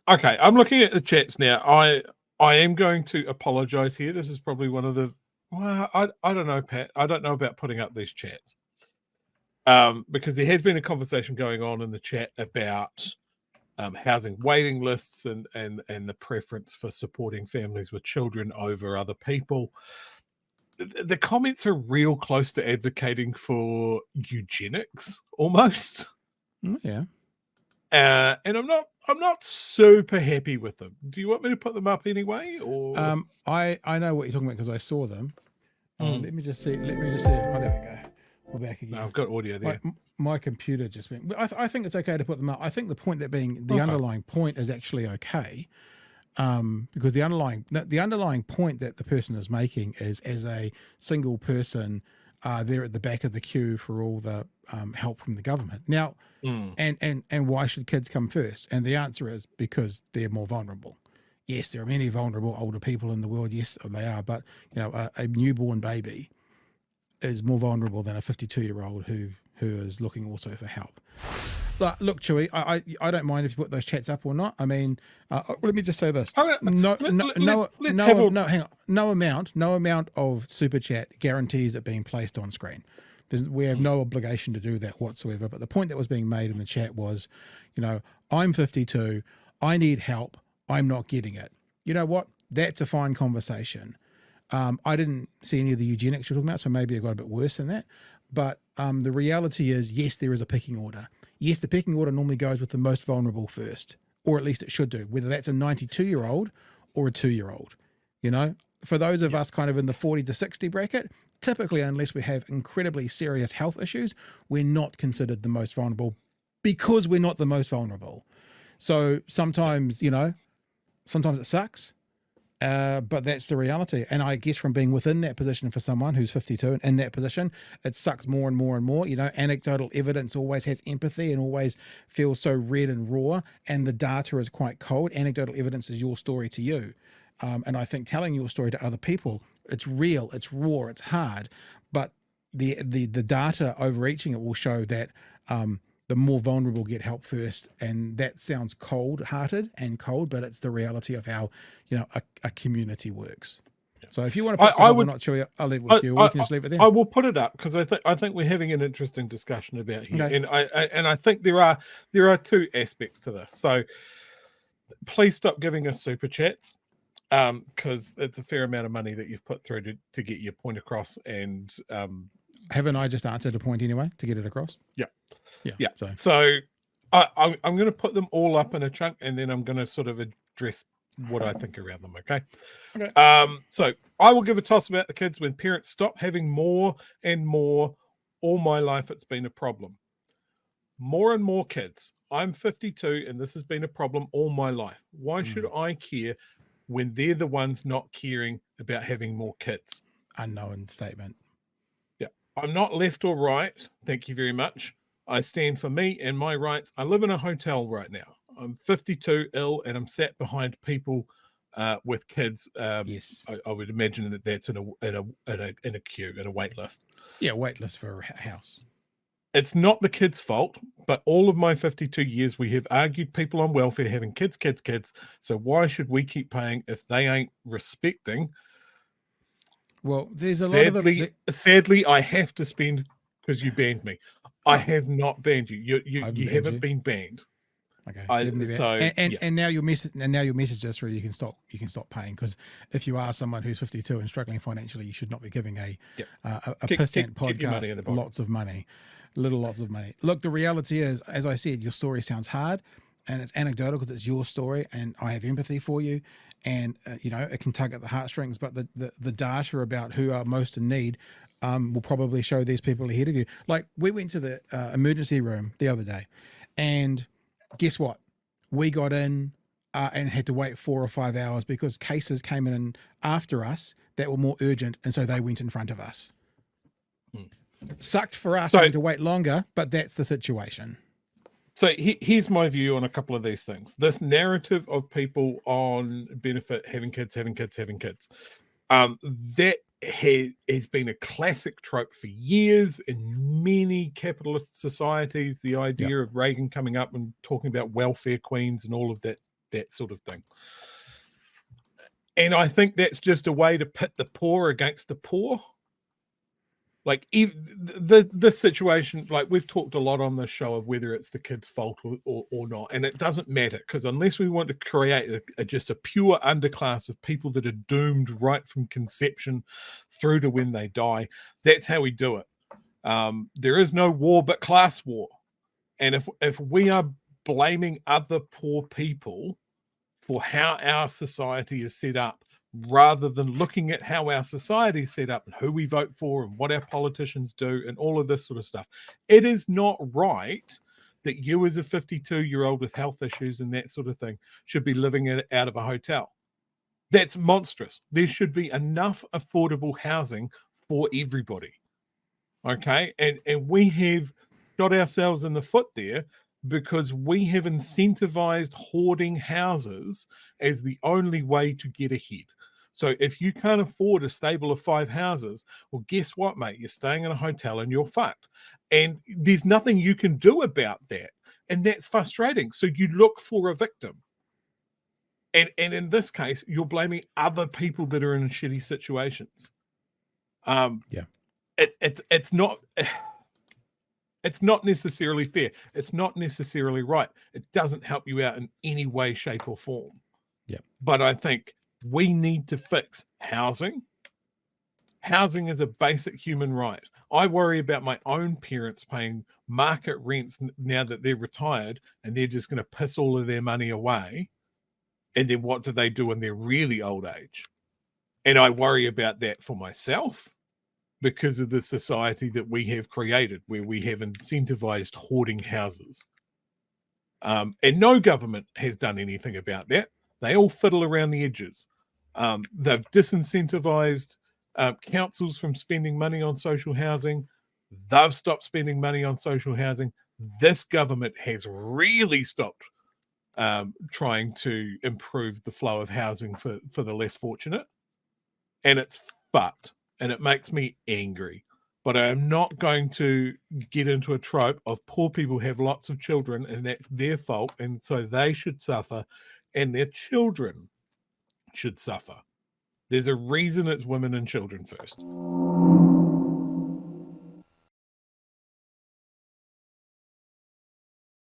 Okay, I'm looking at the chats now. I am going to apologize here. This is probably one of the I don't know, Pat. I don't know about putting up these chats. Because there has been a conversation going on in the chat about housing waiting lists and the preference for supporting families with children over other people. The comments are real close to advocating for eugenics almost. Yeah. And I'm not super happy with them. Do you want me to put them up anyway? Or I know what you're talking about because I saw them. Let me just see. Oh, there we go. We're back again. No, I've got audio there. My computer just went. I think it's okay to put them up. I think the point that being the underlying point is actually okay, because the underlying point that the person is making is as a single person, they're at the back of the queue for all the help from the government now. And why should kids come first? And the answer is because they're more vulnerable. Yes, there are many vulnerable older people in the world. Yes, they are. But a newborn baby is more vulnerable than a 52-year-old who is looking also for help. But look, Chewy, I don't mind if you put those chats up or not. I mean, let me just say this: no amount of super chat guarantees it being placed on screen. We have no obligation to do that whatsoever. But the point that was being made in the chat was, I'm 52, I need help, I'm not getting it. You know what? That's a fine conversation. I didn't see any of the eugenics you're talking about, so maybe it got a bit worse than that. But the reality is, yes, there is a pecking order. Yes, the pecking order normally goes with the most vulnerable first, or at least it should do, whether that's a 92-year-old or a 2-year-old. For those of us kind of in the 40 to 60 bracket, typically, unless we have incredibly serious health issues, we're not considered the most vulnerable because we're not the most vulnerable. So sometimes, sometimes it sucks. But that's the reality. And I guess from being within that position for someone who's 52 and in that position, it sucks more and more and more. Anecdotal evidence always has empathy and always feels so red and raw. And the data is quite cold. Anecdotal evidence is your story to you. And I think telling your story to other people, it's real, it's raw, it's hard. But the data overreaching it will show that the more vulnerable get help first, and that sounds cold-hearted and cold, but it's the reality of how a community works. So if you want to put something, I'm not sure. I'll leave it with you. We can just leave it there. I will put it up because I think we're having an interesting discussion about here, okay. And I think there are two aspects to this. So please stop giving us super chats because it's a fair amount of money that you've put through to get your point across. And haven't I just answered a point anyway to get it across? Yeah. So I'm going to put them all up in a chunk, and then I'm going to sort of address what I think around them. Okay. So I will give a toss about the kids. When parents stop having more and more, all my life it's been a problem. More and more kids. I'm 52, and this has been a problem all my life. Why should I care when they're the ones not caring about having more kids? Unknown statement. Yeah. I'm not left or right. Thank you very much. I stand for me and my rights. I live in a hotel right now. I'm 52, ill, and I'm sat behind people with kids. Yes, I would imagine that that's in a queue, in a wait list. Yeah, wait list for a house. It's not the kids' fault, but all of my 52 years, we have argued people on welfare having kids. So why should we keep paying if they ain't respecting? Well, there's a lot of sadly, I have to spend because you banned me. I have not banned you. You haven't been banned. Okay. And now your message is through. You can stop paying, because if you are someone who's 52 and struggling financially, you should not be giving a percent podcast lots of money. Look, the reality is, as I said, your story sounds hard, and it's anecdotal because it's your story, and I have empathy for you, and it can tug at the heartstrings. But the data about who are most in need will probably show these people ahead of you. Like, we went to the emergency room the other day, and guess what? We got in and had to wait 4 or 5 hours because cases came in after us that were more urgent, and so they went in front of us. Sucked for us having to wait longer, but that's the situation. So here's my view on a couple of these things. This narrative of people on benefit having kids, that has been a classic trope for years in many capitalist societies. The idea of Reagan coming up and talking about welfare queens and all of that that sort of thing. And I think that's just a way to pit the poor against the poor. Like this situation, like we've talked a lot on this show of whether it's the kid's fault or not, and it doesn't matter, because unless we want to create just a pure underclass of people that are doomed right from conception through to when they die, that's how we do it. There is no war but class war, and if we are blaming other poor people for how our society is set up, rather than looking at how our society is set up and who we vote for and what our politicians do and all of this sort of stuff, it is not right that you as a 52-year-old with health issues and that sort of thing should be living out of a hotel. That's monstrous. There should be enough affordable housing for everybody. Okay? And we have shot ourselves in the foot there, because we have incentivized hoarding houses as the only way to get ahead. So if you can't afford a stable of 5 houses, well, guess what, mate? You're staying in a hotel and you're fucked. And there's nothing you can do about that. And that's frustrating. So you look for a victim. And in this case, you're blaming other people that are in shitty situations. It's not... It's not necessarily fair. It's not necessarily right. It doesn't help you out in any way, shape, or form. Yeah. But I think we need to fix housing. Housing is a basic human right. I worry about my own parents paying market rents now that they're retired, and they're just going to piss all of their money away. And then what do they do in their really old age? And I worry about that for myself, because of the society that we have created, where we have incentivized hoarding houses. And no government has done anything about that. They all fiddle around the edges. They've disincentivized councils from spending money on social housing. They've stopped spending money on social housing. This government has really stopped trying to improve the flow of housing for the less fortunate. And it's fucked. And it makes me angry. But I am not going to get into a trope of poor people have lots of children and that's their fault, and so they should suffer and their children should suffer. There's a reason it's women and children first.